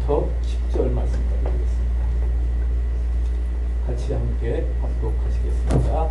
1절부터 10절 말씀까지 보겠습니다. 같이 함께 합독하시겠습니다.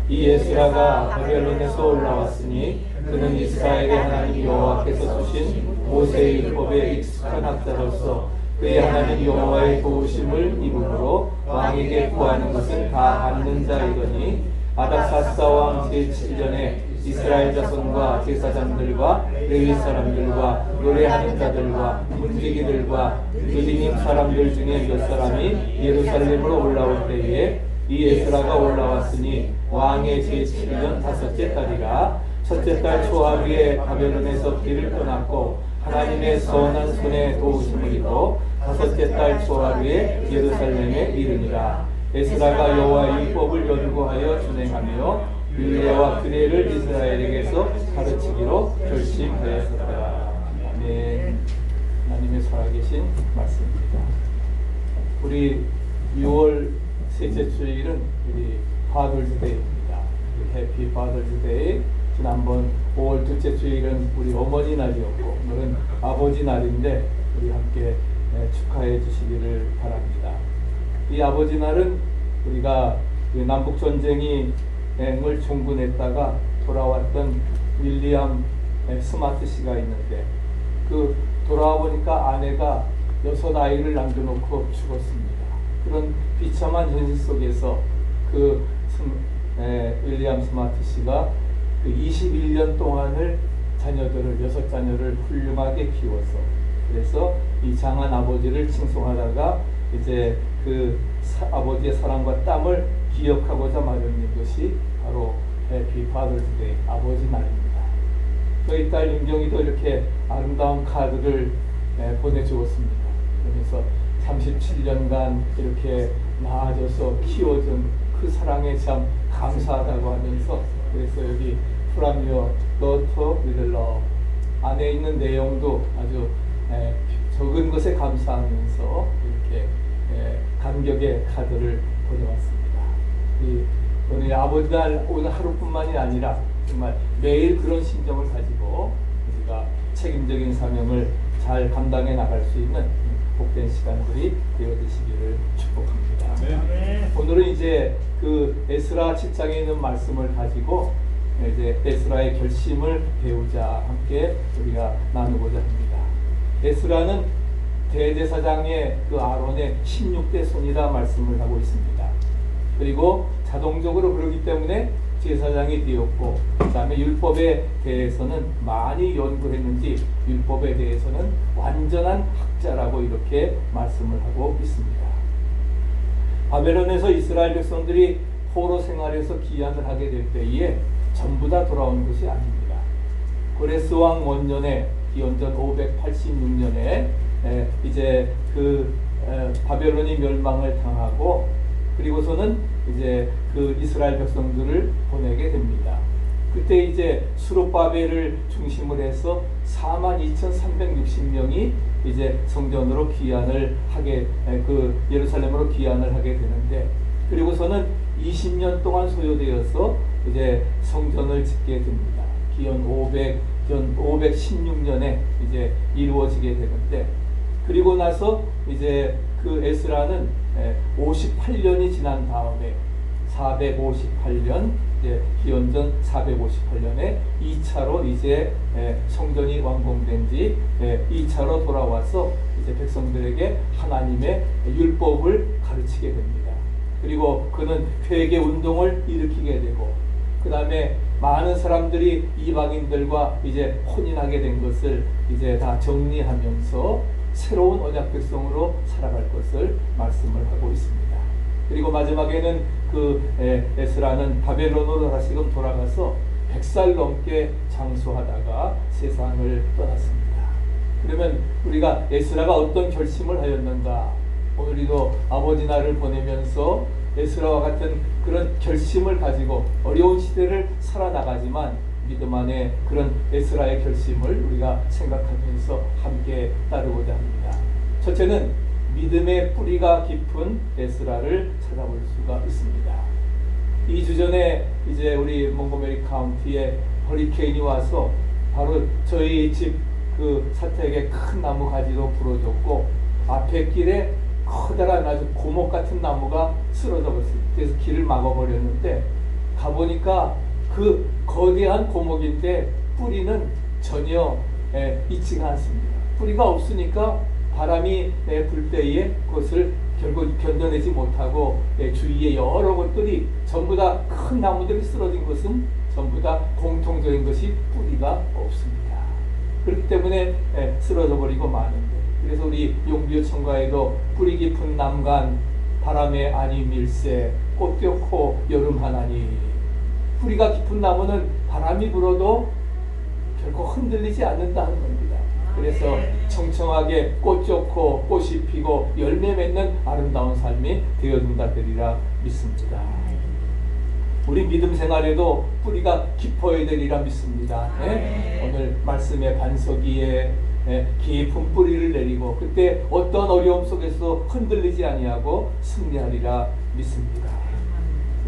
이 에스라가 바벨론에서 올라왔으니 그는 이스라엘의 하나님 여호와께서 주신 모세의 율법에 익숙한 학자로서 그의 하나님 여호와의 도우심을 입음으로 왕에게 구하는 것은 다 받는 자이더니 아닥사스다 왕 제7년에 이스라엘 자손과 제사장들과 레위 사람들과 노래하는 자들과 문지기들과 느디님 사람들 중에 몇 사람이 예루살렘으로 올라올 때에 이 에스라가 올라왔으니 왕의 제7년 다섯째 달이라. 첫째 달 초하루에 바벨론에서 길을 떠났고 하나님의 선한 손에 도우심을 입어 다섯째 달 초하루에 예루살렘에 이르니라. 에스라가 여호와의 율법을 연구하여 준행하며 율례와 규례를 이스라엘에게서 가르치기로 결심하였더라. 아멘. 하나님의 살아계신 말씀입니다. 우리 6월 셋째 주일은 우리 파더스데이입니다. 해피 파더스데이. 지난번 5월 둘째 주일은 우리 어머니 날이었고 오늘은 아버지 날인데 우리 함께 축하해 주시기를 바랍니다. 이 아버지 날은 우리가 남북 전쟁이 을 종군했다가 돌아왔던 윌리엄 스마트 씨가 있는데 그 돌아와 보니까 아내가 6아이를 남겨놓고 죽었습니다. 그런 비참한 현실 속에서 그 윌리엄 스마트 씨가 그 21년 동안을 자녀들을 6자녀를 훌륭하게 키워서 그래서 이 장한 아버지를 칭송하다가 이제 그 아버지의 사랑과 땀을 기억하고자 마련된 것이 바로 해피 파더스데이 아버지 날입니다. 저희 딸 윤경이도 이렇게 아름다운 카드를 보내주었습니다. 그래서 37년간 이렇게 낳아줘서 키워준 그 사랑에 참 감사하다고 하면서 그래서 여기 From your daughter with love 안에 있는 내용도 아주 적은 것에 감사하면서 이렇게 감격의 카드를 보내왔습니다. 오늘 아버지 날 오늘 하루뿐만이 아니라 정말 매일 그런 심정을 가지고 우리가 책임적인 사명을 잘 감당해 나갈 수 있는 복된 시간들이 되어지시기를 축복합니다. 네. 오늘은 이제 그 에스라 7장에 있는 말씀을 가지고 이제 에스라의 결심을 배우자 함께 우리가 나누고자 합니다. 에스라는 대제사장의 그 아론의 16대 손이라 말씀을 하고 있습니다. 그리고 자동적으로 그러기 때문에 제사장이 되었고 그 다음에 율법에 대해서는 많이 연구했는지 율법에 대해서는 완전한 학자라고 이렇게 말씀을 하고 있습니다. 바벨론에서 이스라엘 백성들이 포로 생활에서 기한을 하게 될 때에 전부 다 돌아온 것이 아닙니다. 고레스 왕 원년에 기원전 586년에 이제 그 바벨론이 멸망을 당하고 그리고서는 이제 그 이스라엘 백성들을 보내게 됩니다. 그때 이제 수룹바벨을 중심으로 해서 42,360명이 이제 성전으로 귀환을 하게 그 예루살렘으로 귀환을 하게 되는데 그리고서는 20년 동안 소요되어서 이제 성전을 짓게 됩니다. 기원 516년에 이제 이루어지게 되는데 그리고 나서 이제 그 에스라는 58년이 지난 다음에 458년 이제 기원전 458년에 2차로 이제 성전이 완공된 지 2차로 돌아와서 이제 백성들에게 하나님의 율법을 가르치게 됩니다. 그리고 그는 회개 운동을 일으키게 되고 그 다음에 많은 사람들이 이방인들과 이제 혼인하게 된 것을 이제 다 정리하면서 새로운 언약 백성으로 살아갈 것을 말씀을 하고 있습니다. 그리고 마지막에는 그 에스라는 바벨론으로 다시금 돌아가서 100살 넘게 장수하다가 세상을 떠났습니다. 그러면 우리가 에스라가 어떤 결심을 하였는가? 오늘도 아버지 날을 보내면서 에스라와 같은 그런 결심을 가지고 어려운 시대를 살아나가지만 믿음 안에 그런 에스라의 결심을 우리가 생각하면서 함께 따르고자 합니다. 첫째는 믿음의 뿌리가 깊은 에스라를 찾아볼 수가 있습니다. 2주 전에 이제 우리 몽고메리 카운티에 허리케인이 와서 바로 저희 집 그 사택에 큰 나무 가지도 부러졌고 앞에 길에 커다란 아주 고목 같은 나무가 쓰러져 버렸어요. 그래서 길을 막아버렸는데 가보니까 그 거대한 고목인데 뿌리는 전혀 있지가 않습니다. 뿌리가 없으니까 바람이 불 때에 그것을 결국 견뎌내지 못하고 주위에 여러 곳들이 전부 다 큰 나무들이 쓰러진 것은 전부 다 공통적인 것이 뿌리가 없습니다. 그렇기 때문에 쓰러져 버리고 마는데, 그래서 우리 용비어 청가에도 뿌리 깊은 남간 바람에 아니 밀새 꽃 뀌고 여름 하나니, 뿌리가 깊은 나무는 바람이 불어도 결코 흔들리지 않는다는 겁니다. 그래서 청청하게 꽃 좋고 꽃이 피고 열매 맺는 아름다운 삶이 되어준다 되리라 믿습니다. 우리 믿음 생활에도 뿌리가 깊어야 되리라 믿습니다. 오늘 말씀의 반석위에 깊은 뿌리를 내리고 그때 어떤 어려움 속에서 흔들리지 아니하고 승리하리라 믿습니다.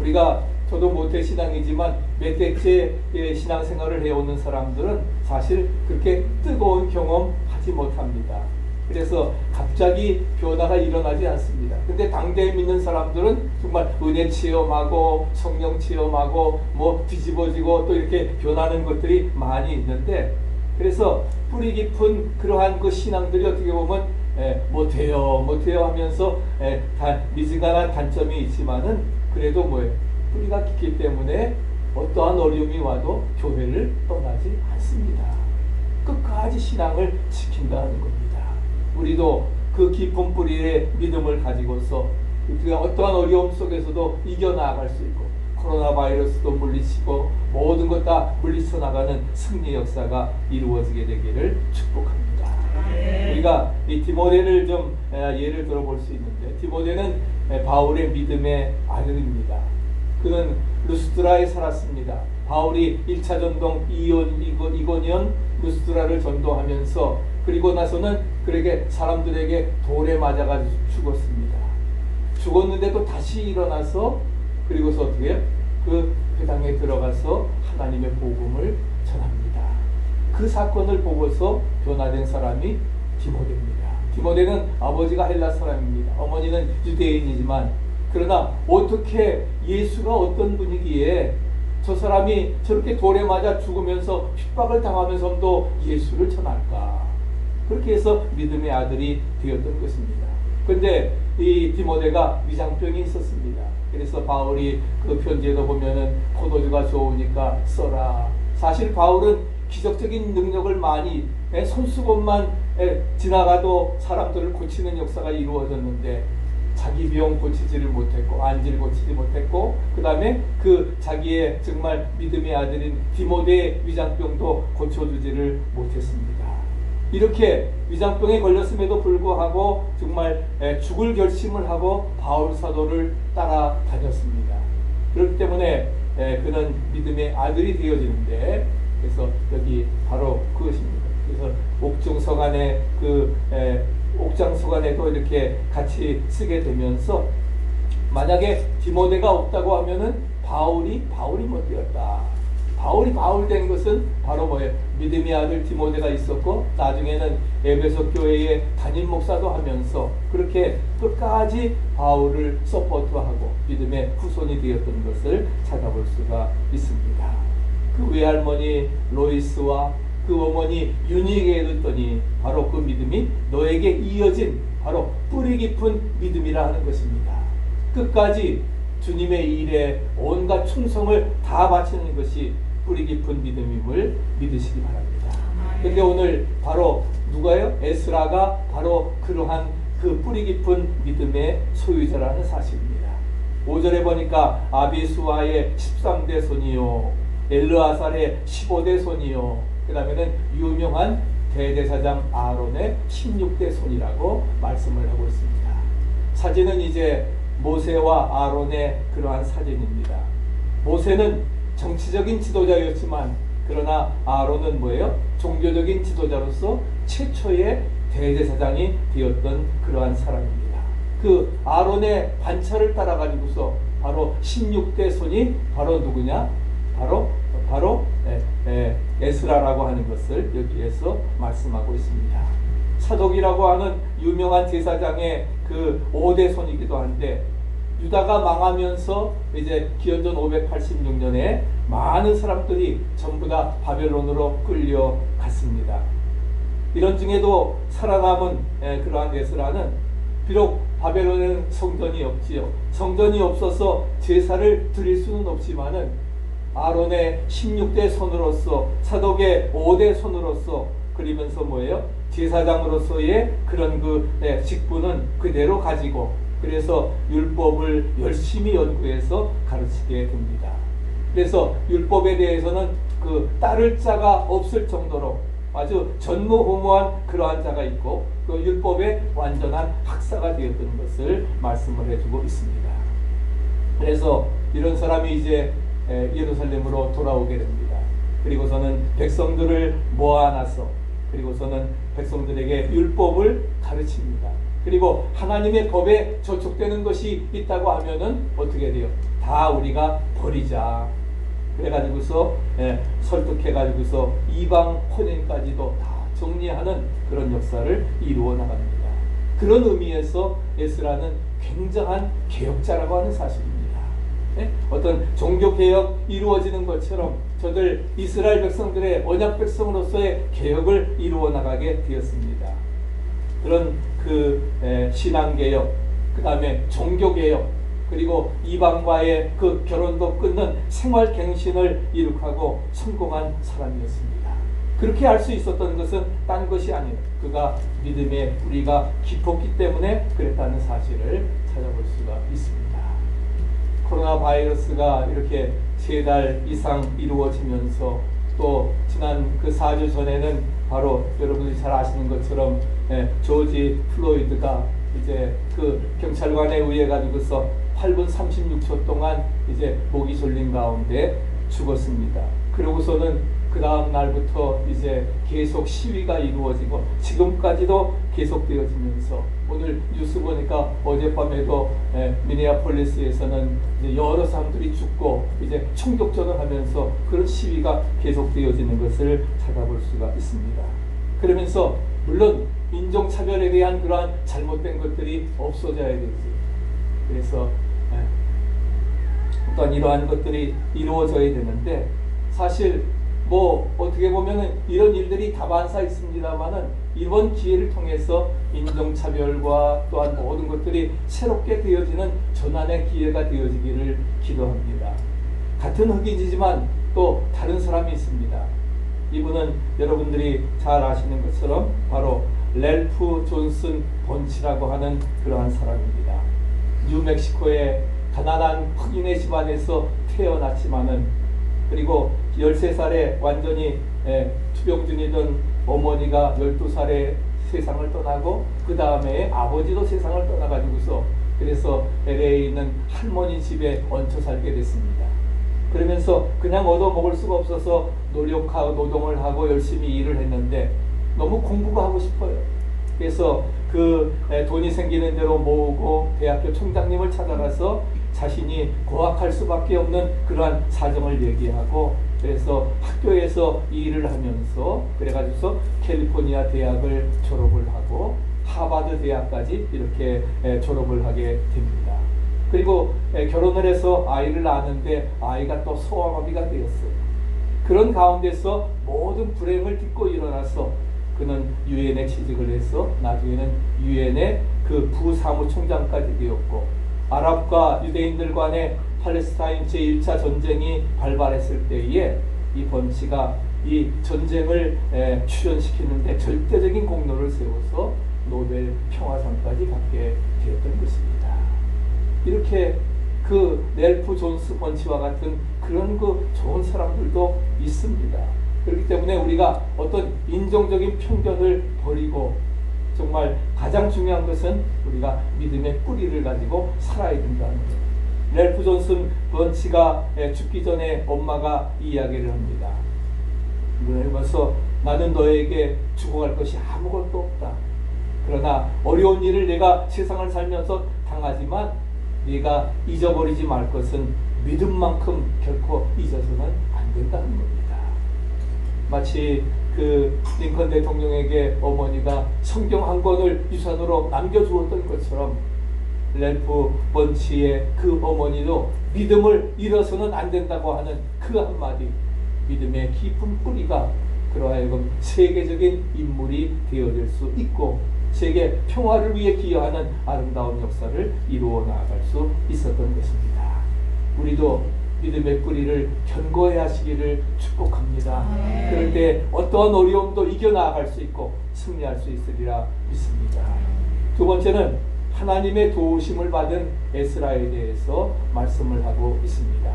우리가 저도 모태 신앙이지만 몇 대째 신앙생활을 해오는 사람들은 사실 그렇게 뜨거운 경험 하지 못합니다. 그래서 갑자기 변화가 일어나지 않습니다. 근데 당대에 믿는 사람들은 정말 은혜 체험하고 성령 체험하고 뭐 뒤집어지고 또 이렇게 변하는 것들이 많이 있는데, 그래서 뿌리 깊은 그러한 그 신앙들이 어떻게 보면 못해요 하면서 미지근한 단점이 있지만은 그래도 뭐예요? 뿌리가 깊기 때문에 어떠한 어려움이 와도 교회를 떠나지 않습니다. 끝까지 신앙을 지킨다는 겁니다. 우리도 그 깊은 뿌리의 믿음을 가지고서 어떠한 어려움 속에서도 이겨나갈 수 있고 코로나 바이러스도 물리치고 모든 것 다 물리쳐 나가는 승리 역사가 이루어지게 되기를 축복합니다. 우리가 이 디모데를 좀 예를 들어볼 수 있는데, 디모데는 바울의 믿음의 아들입니다. 그는 루스드라에 살았습니다. 바울이 1차 전동 이고니온 루스드라를 전도하면서 그리고 나서는 그에게 사람들에게 돌에 맞아가지고 죽었습니다. 죽었는데도 다시 일어나서 그리고서 어떻게 해요? 그 회당에 들어가서 하나님의 복음을 전합니다. 그 사건을 보고서 변화된 사람이 디모데입니다. 디모데는 아버지가 헬라 사람입니다. 어머니는 유대인이지만 그러나 어떻게 예수가 어떤 분위기에 저 사람이 저렇게 돌에 맞아 죽으면서 핍박을 당하면서도 예수를 전할까? 그렇게 해서 믿음의 아들이 되었던 것입니다. 그런데 이 디모데가 위장병이 있었습니다. 그래서 바울이 그 편지에도 보면은 포도주가 좋으니까 써라. 사실 바울은 기적적인 능력을 많이 손수건만 지나가도 사람들을 고치는 역사가 이루어졌는데 자기 병 고치지를 못했고 안질 고치지 못했고 그 다음에 그 자기의 정말 믿음의 아들인 디모데의 위장병도 고쳐주지를 못했습니다. 이렇게 위장병에 걸렸음에도 불구하고 정말 죽을 결심을 하고 바울 사도를 따라다녔습니다. 그렇기 때문에 그는 믿음의 아들이 되어지는데, 그래서 여기 바로 그것입니다. 그래서 옥중서간에 옥장서간에도 이렇게 같이 쓰게 되면서 만약에 디모데가 없다고 하면은 바울이 못 되었다. 바울이 바울 된 것은 바로 뭐예요? 믿음의 아들 디모데가 있었고 나중에는 에베소 교회의 담임 목사도 하면서 그렇게 끝까지 바울을 서포트하고 믿음의 후손이 되었던 것을 찾아볼 수가 있습니다. 그 외할머니 로이스와 그 어머니 유니에게 듣더니 바로 그 믿음이 너에게 이어진 바로 뿌리 깊은 믿음이라 하는 것입니다. 끝까지 주님의 일에 온갖 충성을 다 바치는 것이 뿌리 깊은 믿음임을 믿으시기 바랍니다. 그런데 오늘 바로 누가요? 에스라가 바로 그러한 그 뿌리 깊은 믿음의 소유자라는 사실입니다. 5절에 보니까 아비수아의 13대 손이요 엘르아살의 15대 손이요 그 다음에는 유명한 대제사장 아론의 16대 손이라고 말씀을 하고 있습니다. 사진은 이제 모세와 아론의 그러한 사진입니다. 모세는 정치적인 지도자였지만 그러나 아론은 뭐예요? 종교적인 지도자로서 최초의 대제사장이 되었던 그러한 사람입니다. 그 아론의 관찰을 따라 가지고서 바로 16대 손이 바로 누구냐? 바로 에스라라고 하는 것을 여기에서 말씀하고 있습니다. 사독이라고 하는 유명한 제사장의 그 5대 손이기도 한데, 유다가 망하면서 이제 기원전 586년에 많은 사람들이 전부 다 바벨론으로 끌려갔습니다. 이런 중에도 살아남은 그러한 에스라는 비록 바벨론에는 성전이 없지요. 성전이 없어서 제사를 드릴 수는 없지만은 아론의 16대 손으로서, 사독의 5대 손으로서, 그리면서 뭐예요? 제사장으로서의 그런 직분은 그대로 가지고, 그래서 율법을 열심히 연구해서 가르치게 됩니다. 그래서 율법에 대해서는 따를 자가 없을 정도로 아주 전무후무한 그러한 자가 있고, 그 율법의 완전한 학사가 되었던 것을 말씀을 해주고 있습니다. 그래서 이런 사람이 이제 예루살렘으로 돌아오게 됩니다. 그리고서는 백성들을 모아놔서, 그리고서는 백성들에게 율법을 가르칩니다. 그리고 하나님의 법에 저촉되는 것이 있다고 하면은 어떻게 돼요? 다 우리가 버리자. 그래가지고서 설득해가지고서 이방 혼인까지도 다 정리하는 그런 역사를 이루어 나갑니다. 그런 의미에서 에스라는 굉장한 개혁자라고 하는 사실입니다. 어떤 종교개혁 이루어지는 것처럼 저들 이스라엘 백성들의 언약 백성으로서의 개혁을 이루어 나가게 되었습니다. 그런 신앙개혁, 그 다음에 종교개혁, 그리고 이방과의 그 결혼도 끊는 생활갱신을 이룩하고 성공한 사람이었습니다. 그렇게 할 수 있었던 것은 딴 것이 아니에요. 그가 믿음의 뿌리가 깊었기 때문에 그랬다는 사실을 찾아볼 수가 있습니다. 코로나 바이러스가 이렇게 3달 이상 이루어지면서, 또 지난 4주 전에는 바로 여러분들이 잘 아시는 것처럼 조지 플로이드가 이제 경찰관에 의해 가지고서 8분 36초 동안 이제 목이 졸린 가운데 죽었습니다. 그러고서는 그 다음 날부터 이제 계속 시위가 이루어지고 지금까지도 계속되어지면서, 오늘 뉴스 보니까 어젯밤에도 미네아폴리스에서는 이제 여러 사람들이 죽고 이제 총격전을 하면서 그런 시위가 계속되어지는 것을 찾아볼 수가 있습니다. 그러면서 물론 인종차별에 대한 그러한 잘못된 것들이 없어져야 되지. 그래서 어떤 이러한 것들이 이루어져야 되는데, 사실 어떻게 보면은 이런 일들이 다반사 있습니다만은 이번 기회를 통해서 인종차별과 또한 모든 것들이 새롭게 되어지는 전환의 기회가 되어지기를 기도합니다. 같은 흑인이지만 또 다른 사람이 있습니다. 이분은 여러분들이 잘 아시는 것처럼 바로 렐프 존슨 번치라고 하는 그러한 사람입니다. 뉴멕시코의 가난한 흑인의 집안에서 태어났지만은, 그리고 13살에 완전히 투병중이던 어머니가 12살에 세상을 떠나고, 그 다음에 아버지도 세상을 떠나가지고서 그래서 LA에 있는 할머니 집에 얹혀 살게 됐습니다. 그러면서 그냥 얻어먹을 수가 없어서 노력하고 노동을 하고 열심히 일을 했는데 너무 공부가 하고 싶어요. 그래서 돈이 생기는 대로 모으고 대학교 총장님을 찾아가서 자신이 고학할 수밖에 없는 그러한 사정을 얘기하고, 그래서 학교에서 일을 하면서 그래가지고서 캘리포니아 대학을 졸업을 하고 하버드 대학까지 이렇게 졸업을 하게 됩니다. 그리고 결혼을 해서 아이를 낳았는데 아이가 또 소아마비가 되었어요. 그런 가운데서 모든 불행을 딛고 일어나서 그는 유엔에 취직을 해서 나중에는 유엔의 부사무총장까지 되었고, 아랍과 유대인들 간의 팔레스타인 제1차 전쟁이 발발했을 때에 이 번치가 이 전쟁을 출연시키는데 절대적인 공로를 세워서 노벨 평화상까지 받게 되었던 것입니다. 이렇게 넬프 존스 번치와 같은 그런 좋은 사람들도 있습니다. 그렇기 때문에 우리가 어떤 인종적인 편견을 버리고, 정말 가장 중요한 것은 우리가 믿음의 뿌리를 가지고 살아야 된다는 거예요. 렐프 존슨 번치가 죽기 전에 엄마가 이야기를 합니다. 그러면서 나는 너에게 죽어갈 것이 아무것도 없다. 그러나 어려운 일을 내가 세상을 살면서 당하지만 네가 잊어버리지 말 것은 믿음만큼 결코 잊어서는 안 된다는 겁니다. 마치 그 링컨 대통령에게 어머니가 성경 한 권을 유산으로 남겨주었던 것처럼 렐프 번치의 그 어머니도 믿음을 잃어서는 안 된다고 하는 그 한마디, 믿음의 깊은 뿌리가 그로 하여금 세계적인 인물이 되어질 수 있고 세계 평화를 위해 기여하는 아름다운 역사를 이루어 나아갈 수 있었던 것입니다. 우리도 믿음의 뿌리를 견고히 하시기를 축복합니다. 그럴 때 어떠한 어려움도 이겨나갈 수 있고 승리할 수 있으리라 믿습니다. 두 번째는 하나님의 도우심을 받은 에스라에 대해서 말씀을 하고 있습니다.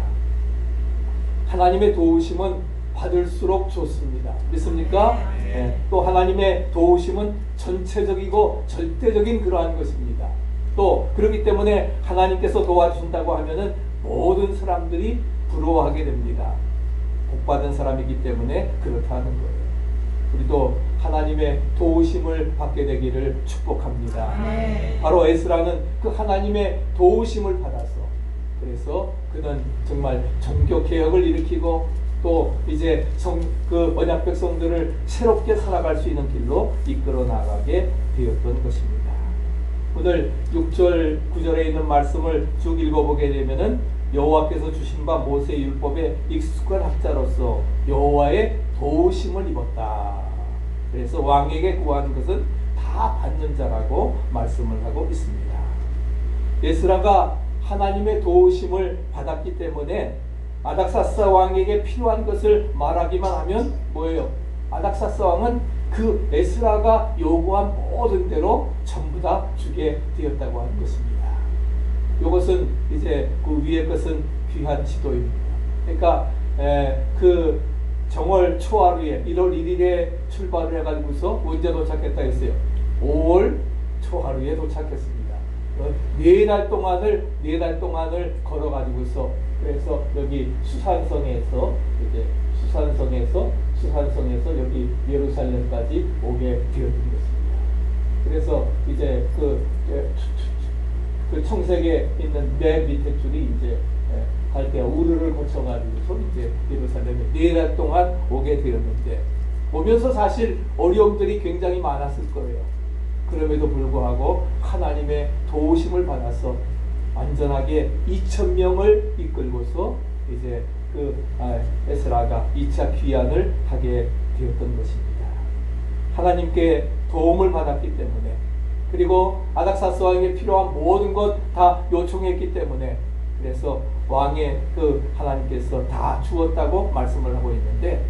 하나님의 도우심은 받을수록 좋습니다. 믿습니까? 네. 또 하나님의 도우심은 전체적이고 절대적인 그러한 것입니다. 또 그렇기 때문에 하나님께서 도와주신다고 하면은 모든 사람들이 부러워하게 됩니다. 복받은 사람이기 때문에 그렇다는 거예요. 우리도 하나님의 도우심을 받게 되기를 축복합니다. 바로 에스라는 그 하나님의 도우심을 받아서 그래서 그는 정말 종교개혁을 일으키고 또 이제 그 언약 백성들을 새롭게 살아갈 수 있는 길로 이끌어 나가게 되었던 것입니다. 오늘 6절 9절에 있는 말씀을 쭉 읽어보게 되면은 여호와께서 주신 바 모세 율법에 익숙한 학자로서 여호와의 도우심을 입었다. 그래서 왕에게 구하는 것은 다 받는 자라고 말씀을 하고 있습니다. 에스라가 하나님의 도우심을 받았기 때문에 아닥사스다 왕에게 필요한 것을 말하기만 하면 뭐예요? 아닥사스다 왕은 그 에스라가 요구한 모든 대로 전부 다 주게 되었다고 하는 것입니다. 이것은 이제 그 위의 것은 귀한 지도입니다. 그러니까 그 정월 초하루에 1월 1일에 출발을 해가지고서 언제 도착했다 했어요? 5월 초하루에 도착했습니다. 4달 동안을 걸어가지고서 그래서 여기 수산성에서 여기 예루살렘까지 오게 되었던 것입니다. 그래서 이제 그 청색에 있는 맨 밑에 줄이 이제 갈대아 우르를 거쳐가지고서 이제 예루살렘에 4달 동안 오게 되었는데 오면서 사실 어려움들이 굉장히 많았을 거예요. 그럼에도 불구하고 하나님의 도우심을 받아서 안전하게 2,000명을 이끌고서 이제 그 에스라가 2차 귀환을 하게 되었던 것입니다. 하나님께 도움을 받았기 때문에 그리고 아닥사스 왕에게 필요한 모든 것 다 요청했기 때문에 그래서 왕의 그 하나님께서 다 주었다고 말씀을 하고 있는데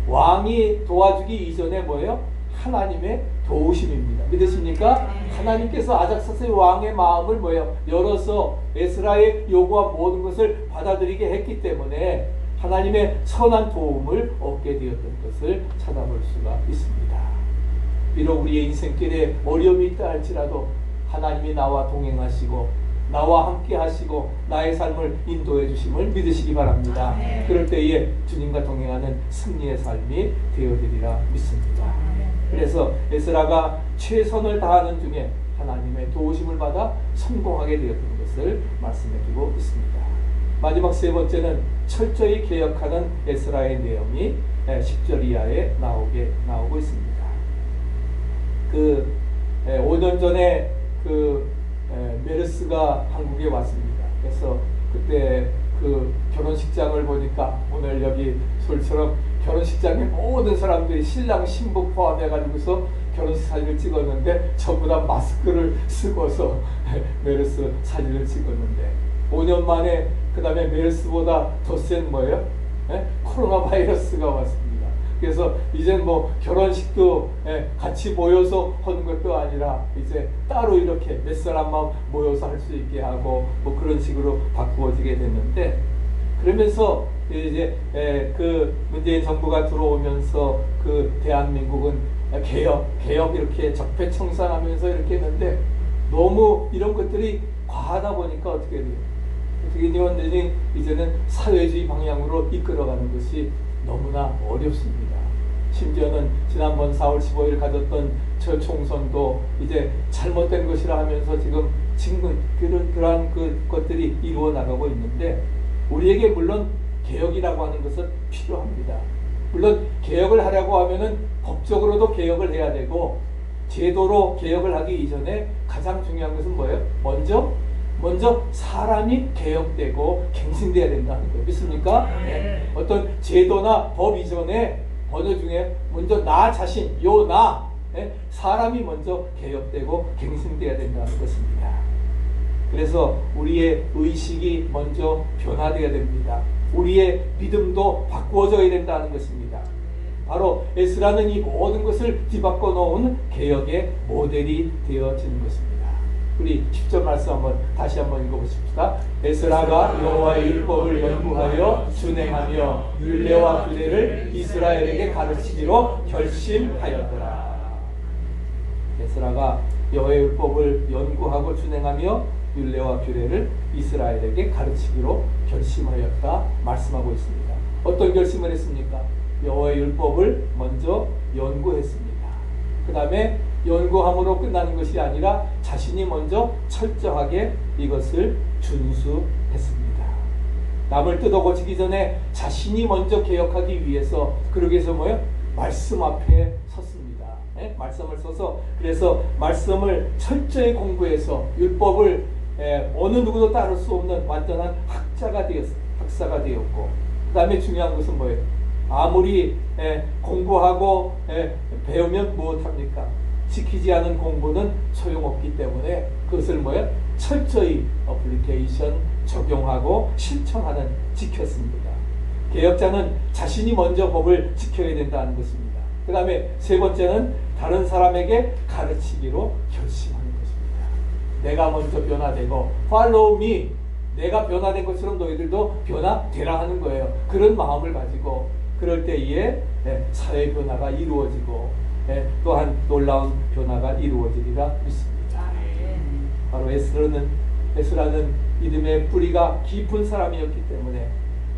왕이 도와주기 이전에 뭐예요? 하나님의 도우심입니다. 믿으십니까? 하나님께서 아닥사스 왕의 마음을 뭐예요? 열어서 에스라의 요구한 모든 것을 받아들이게 했기 때문에 하나님의 선한 도움을 얻게 되었던 것을 찾아볼 수가 있습니다. 비록 우리의 인생길에 어려움이 있다 할지라도 하나님이 나와 동행하시고 나와 함께 하시고 나의 삶을 인도해 주심을 믿으시기 바랍니다. 그럴 때에 주님과 동행하는 승리의 삶이 되어지리라 믿습니다. 그래서 에스라가 최선을 다하는 중에 하나님의 도우심을 받아 성공하게 되었던 것을 말씀해주고 있습니다. 마지막 세 번째는 철저히 개혁하는 에스라의 내용이 10절 이하에 나오고 있습니다. 5년 전에 메르스가 한국에 왔습니다. 그래서 그때 그 결혼식장을 보니까 오늘 여기 솔처럼 결혼식장에 모든 사람들이 신랑 신부 포함해가지고서 결혼식 사진을 찍었는데 전부 다 마스크를 쓰고서 메르스 사진을 찍었는데 5년 만에 그 다음에 메르스보다 더 센 뭐예요? 코로나 바이러스가 왔습니다. 그래서 이제 뭐 결혼식도 같이 모여서 하는 것도 아니라 이제 따로 이렇게 몇 사람만 모여서 할 수 있게 하고 뭐 그런 식으로 바꾸어지게 됐는데 그러면서 이제 그 문재인 정부가 들어오면서 그 대한민국은 개혁 이렇게 적폐청산하면서 이렇게 했는데 너무 이런 것들이 과하다 보니까 어떻게 돼요? 어떻게 되면 이제는 사회주의 방향으로 이끌어가는 것이 너무나 어렵습니다. 심지어는 지난번 4월 15일 가졌던 저 총선도 이제 잘못된 것이라 하면서 지금 그러한 것들이 이루어 나가고 있는데 우리에게 물론 개혁이라고 하는 것은 필요합니다. 물론 개혁을 하려고 하면은 법적으로도 개혁을 해야 되고 제도로 개혁을 하기 이전에 가장 중요한 것은 뭐예요? 먼저 사람이 개혁되고 갱신돼야 된다는 거예요. 믿습니까? 네. 어떤 제도나 법 이전에 번호 중에 먼저 나 자신, 사람이 먼저 개혁되고 갱신돼야 된다는 것입니다. 그래서 우리의 의식이 먼저 변화되어야 됩니다. 우리의 믿음도 바꾸어져야 된다는 것입니다. 바로 에스라는 이 모든 것을 뒤바꿔 놓은 개혁의 모델이 되어지는 것입니다. 우리 10절 말씀 다시 한번 읽어보십시다. 에스라가 여호와의 율법을 연구하여 준행하며 율례와 규례를 이스라엘에게 가르치기로 결심하였더라. 에스라가 여호와의 율법을 연구하고 준행하며 율례와 규례를 이스라엘에게 가르치기로 결심하였다 말씀하고 있습니다. 어떤 결심을 했습니까? 여호와의 율법을 먼저 연구했습니다. 그 다음에 연구함으로 끝나는 것이 아니라 자신이 먼저 철저하게 이것을 준수했습니다. 남을 뜯어고치기 전에 자신이 먼저 개혁하기 위해서 그러기 위해서 말씀 앞에 섰습니다. 네? 말씀을 서서 그래서 말씀을 철저히 공부해서 율법을 어느 누구도 따를 수 없는 완전한 학사가 되었고 그 다음에 중요한 것은 뭐예요? 아무리 공부하고 배우면 무엇합니까? 지키지 않은 공부는 소용없기 때문에 그것을 철저히 어플리케이션 적용하고 실천하는 지켰습니다. 개혁자는 자신이 먼저 법을 지켜야 된다는 것입니다. 그 다음에 세 번째는 다른 사람에게 가르치기로 결심하는 것입니다. 내가 먼저 변화되고 follow me, 내가 변화된 것처럼 너희들도 변화되라 하는 거예요. 그런 마음을 가지고 그럴 때에 사회 변화가 이루어지고 또한 놀라운 변화가 이루어지리라 믿습니다. 바로 에스라는 믿음의 뿌리가 깊은 사람이었기 때문에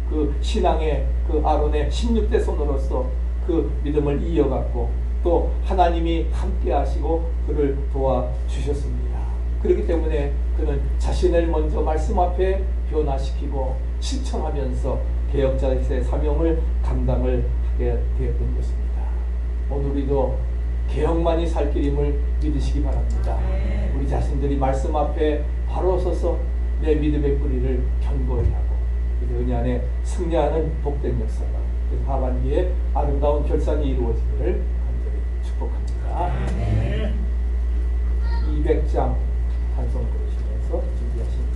그 신앙의 그 아론의 16대 손으로서 그 믿음을 이어갔고 또 하나님이 함께 하시고 그를 도와주셨습니다. 그렇기 때문에 그는 자신을 먼저 말씀 앞에 변화시키고 실천하면서 개혁자의 사명을 감당을 하게 되었던 것입니다. 오늘 우리도 개혁만이 살 길임을 믿으시기 바랍니다. 우리 자신들이 말씀 앞에 바로 서서 내 믿음의 뿌리를 견고히 하고 은혜 안에 승리하는 복된 역사가 하반기에 아름다운 결산이 이루어지기를 간절히 축복합니다. 200장 찬송 부르시면서 준비하십니다.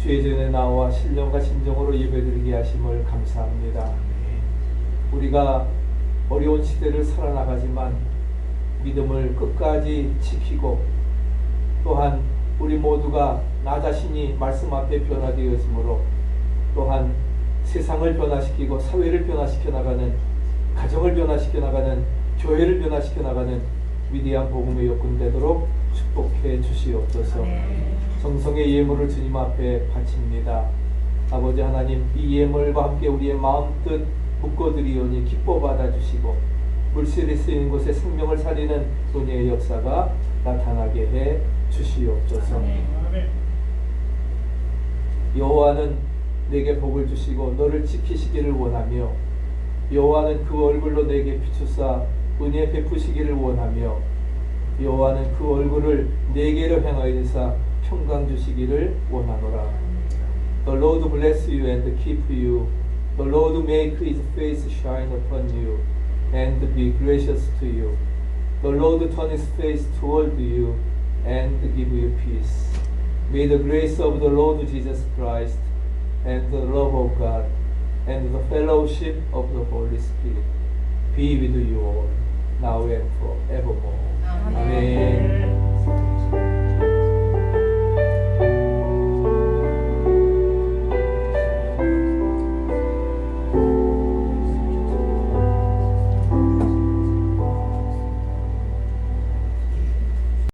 주의 전에 나와 신령과 심정으로 예배드리게 하심을 감사합니다. 우리가 어려운 시대를 살아나가지만 믿음을 끝까지 지키고 또한 우리 모두가 나 자신이 말씀 앞에 변화되어지므로 또한 세상을 변화시키고 사회를 변화시켜 나가는, 가정을 변화시켜 나가는, 교회를 변화시켜 나가는 위대한 복음의 여건 되도록 축복해 주시옵소서. 정성의 예물을 주님 앞에 바칩니다. 아버지 하나님, 이 예물과 함께 우리의 마음뜻 묶어드리오니 기뻐 받아주시고 물질이 쓰이는 곳에 생명을 살리는 은혜의 역사가 나타나게 해 주시옵소서. 여호와는 내게 복을 주시고 너를 지키시기를 원하며 여호와는 그 얼굴로 내게 비추사 은혜 베푸시기를 원하며 여호와는 그 얼굴을 내게로 향하여서 평강 주시기를 원하노라. The Lord bless you and keep you. The Lord make his face shine upon you and be gracious to you. The Lord turn his face toward you and give you peace. May the grace of the Lord Jesus Christ and the love of God and the fellowship of the Holy Spirit be with you all, now and forevermore. Amen.